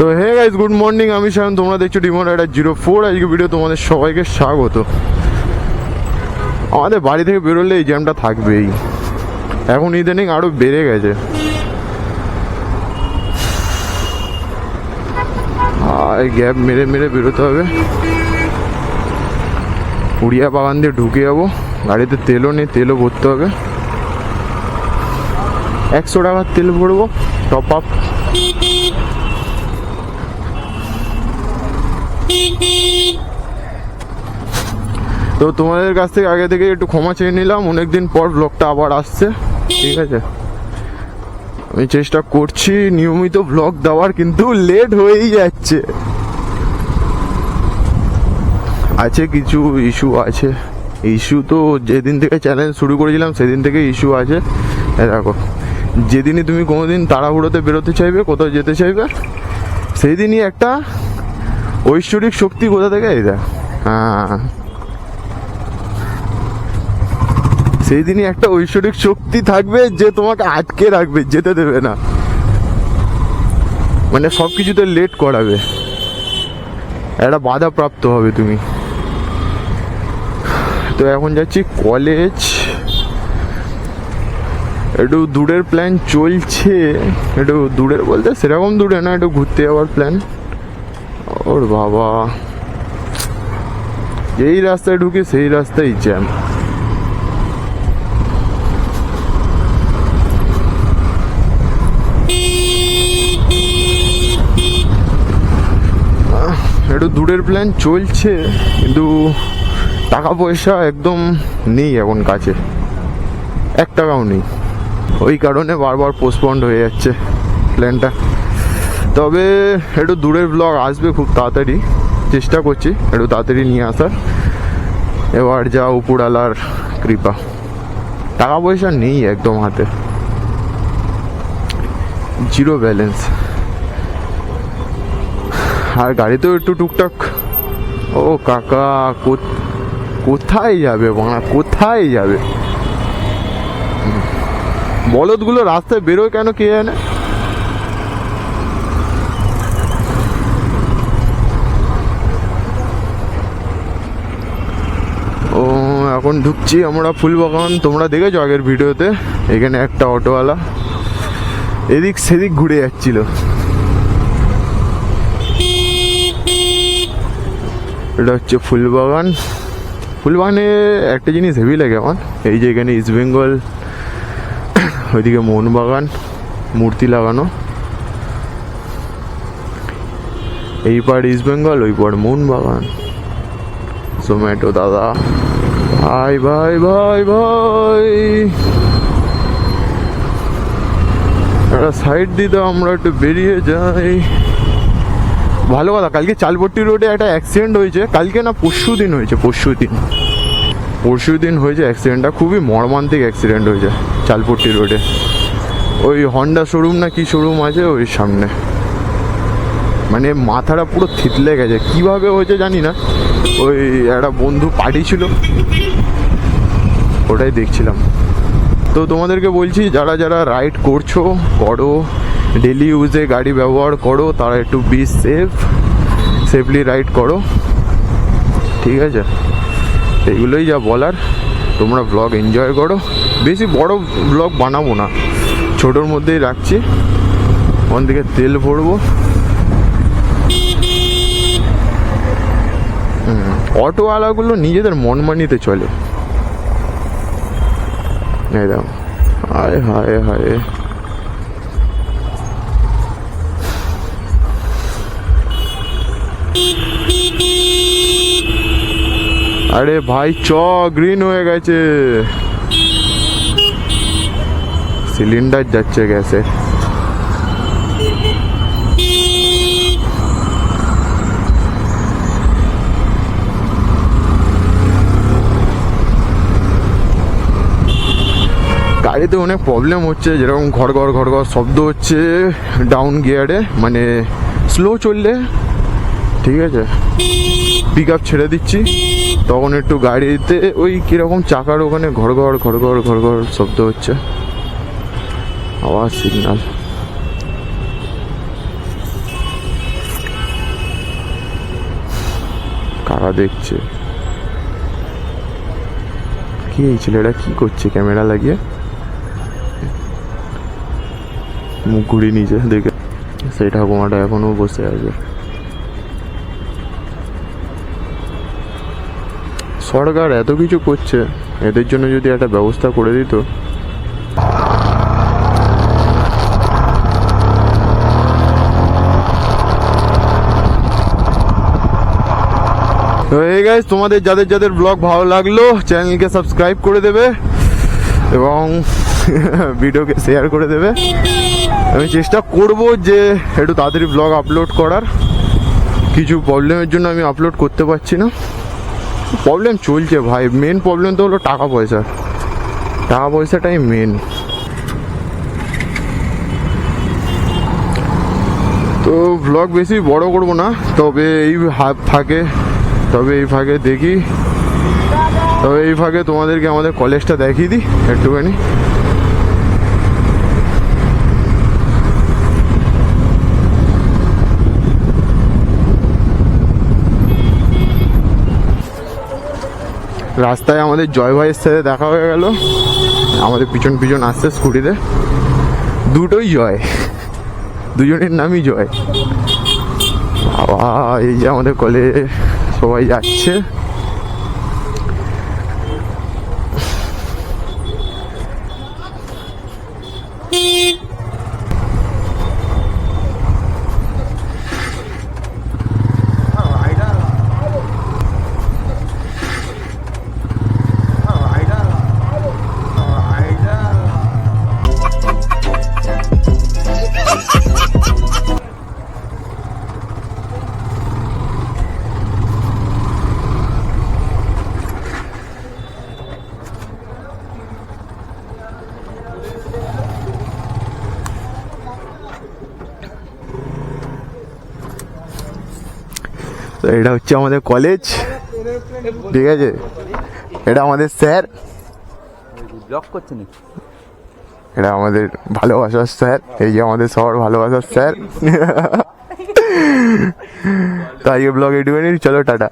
So hey guys, good morning. আমি সায়ন, তোমরা দেখছো ডিমো রাইডার 04। আজকে ভিডিও তোমাদের সবাইকে স্বাগত। আমাদের বাড়ি থেকে বেরোলে এই জ্যামটা থাকবেই, এখন ইদানিং আরো বেড়ে গেছে। আর গ্যাপ মেরে মেরে বেরোতে হবে। উড়িয়া বাগান দিয়ে ঢুকে যাবো। গাড়িতে তেলও নেই, তেলও ভরতে হবে। 100 টাকার তেল ভরবো, টপ আপ। তো তোমাদের কাছ থেকে আগে থেকে একটু ক্ষমা চেয়ে নিলাম, অনেকদিন পর ব্লগটা আবার আসছে। ঠিক আছে, আমি চেষ্টা করছি নিয়মিত ব্লগ দেওয়ার, কিন্তু লেট হয়েই যাচ্ছে। আছে কিছু ইস্যু আছে। ইস্যু তো যেদিন থেকে চ্যালেঞ্জ শুরু করেছিলাম সেদিন থেকে ইস্যু আছে। দেখো, যেদিনই তুমি কোনোদিন তাড়াহুড়োতে বেরোতে চাইবে, কোথাও যেতে চাইবে, সেই দিনই একটা ঐশ্বরিক শক্তি কোথা থেকে এই দেখ, হ্যাঁ, সেই দিনই একটা ঐশ্বরিক শক্তি থাকবে যে তোমাকে আটকে রাখবে, যেতে দেবে না, মানে সব কিছুতে লেট করাবে, একটা বাধা প্রাপ্ত হবে তুমি। তো এখন যাচ্ছি কলেজ, একটু দূরের প্ল্যান চলছে। একটু দূরের বলতে সেরকম দূরে না, একটু ঘুরতে যাওয়ার প্ল্যান। ওর বাবা, যেই রাস্তায় ঢুকি সেই রাস্তায় জ্যাম। একটু দূরের প্ল্যান চলছে, কিন্তু টাকা পয়সা একদম নেই এখন কাছে, 1 টাকাও নেই। ওই কারণে বারবার পোস্টপন্ড হয়ে যাচ্ছে প্ল্যানটা। তবে একটু দূরের ব্লগ আসবে খুব তাড়াতাড়ি, চেষ্টা করছি একটু তাড়াতাড়ি নিয়ে আসার। এবার যা উপরওয়ালার কৃপা। টাকা পয়সা নেই একদম হাতে, জিরো ব্যালেন্স। আর গাড়িতেও একটু টুকটাক। ও কাকা, কোথায় যাবে বাংলা, কোথায় যাবে? বলদগুলো রাস্তায় বেরোয় কেন কে জানে। ও এখন ঢুকছি আমরা ফুলবাগান। তোমরা দেখেছো আগের ভিডিওতে, এখানে একটা অটোওয়ালা এদিক সেদিক ঘুরে যাচ্ছিল। এটা হচ্ছে ফুলবাগান। ফুলবাগানে একটা জিনিস হেভি লাগে আমার, এই যে এখানে ইস্ট বেঙ্গল, ওইদিকে মোহনবাগান, মূর্তি লাগানো। এই পার ইস্ট বেঙ্গল, ওই পার মোহনবাগান। জোম্যাটো দাদা, ভাই ভাই ভাই ভাই, একটা সাইড দিতে আমরা একটু বেরিয়ে যাই। ভালো কথা, কালকে চালপট্টি রোডে একটা অ্যাক্সিডেন্ট হয়েছে। কালকে না পরশু দিন হয়েছে, পরশু দিন হয়েছে অ্যাক্সিডেন্টটা। খুবই মর্মান্তিক অ্যাক্সিডেন্ট হয়েছে চালপট্টি রোডে। ওই হন্ডা শোরুম না কি শোরুম আছে ওই সামনে, মানে মাথাটা পুরো থিতলে গেছে। কিভাবে হয়েছে জানি না। ওই একটা বন্ধু পার্টি ছিল, ওটাই দেখছিলাম। তো তোমাদেরকে বলছি, যারা যারা রাইড করছো, করো, ডেলি ইউজে গাড়ি ব্যবহার করো, তারা একটু বি সেফলি রাইড করো, ঠিক আছে? এগুলোই যা বলার। তোমরা ব্লগ এনজয় করো। বেশি বড় ব্লগ বানাবো না, ছোটোর মধ্যেই রাখছি। ওখান থেকে তেল ভরবো। অটোওয়ালাগুলো নিজেদের মনমানিতে চলে। একদম হায় হায় হায়। আরে ভাই চ, গ্রিন হয়ে গেছে, সিলিন্ডার যাচ্ছে গ্যাসে। গাড়িতে অনেক প্রবলেম হচ্ছে, যেরকম ঘর ঘর ঘর ঘর শব্দ হচ্ছে ডাউন গিয়ারে, মানে স্লো চললে। ঠিক আছে, পিক আপ ছেড়ে দিচ্ছি, তখন একটু গাড়িতে ওই কিরকম চাকার ওখানে ঘর ঘর ঘর ঘর ঘর ঘর শব্দ হচ্ছে, আওয়াজ, সিগনাল। তারা দেখছে। কি এই ছেলেটা কি করছে ক্যামেরা লাগিয়ে? মুখ ঘুরিয়ে নিচে দেখে সেই ঠাকুমাটা এখনো বসে আছে। সরকার এত কিছু করছে, এদের জন্য যদি একটা ব্যবস্থা করে দিত। তো এই গাইস, তোমাদের যাদের যাদের ব্লগ ভালো লাগলো চ্যানেলকে সাবস্ক্রাইব করে দেবে এবং ভিডিওকে শেয়ার করে দেবে। আমি চেষ্টা করব যে একটু তাড়াতাড়ি ব্লগ আপলোড করার। কিছু প্রবলেমের জন্য আমি আপলোড করতে পারছি না। প্রবলেম চলছে ভাই, মেন প্রবলেম তো হলো টাকা পয়সা। টাকা পয়সাটাই মেন। তো ব্লগ বেশি বড় করব না, তবে এই ফাঁকে দেখি, তবে এই ফাঁকে তোমাদেরকে আমাদের কলেজটা দেখিয়ে দিই একটুখানি। রাস্তায় আমাদের জয় ভাইয়ের সাথে দেখা হয়ে গেল। আমাদের পিছন পিছন আসছে স্কুটিতে, দুটোই জয়, দুজনের নামই জয়। বাবা, এই যে আমাদের কলেজে সবাই যাচ্ছে। তো এটা হচ্ছে আমাদের কলেজ, ঠিক আছে? এটা আমাদের স্যার, এটা আমাদের ভালোবাসার স্যার। এই যে আমাদের সবার ভালোবাসার স্যার। তাই ব্লগ এটুকুনি, চলো টাটা।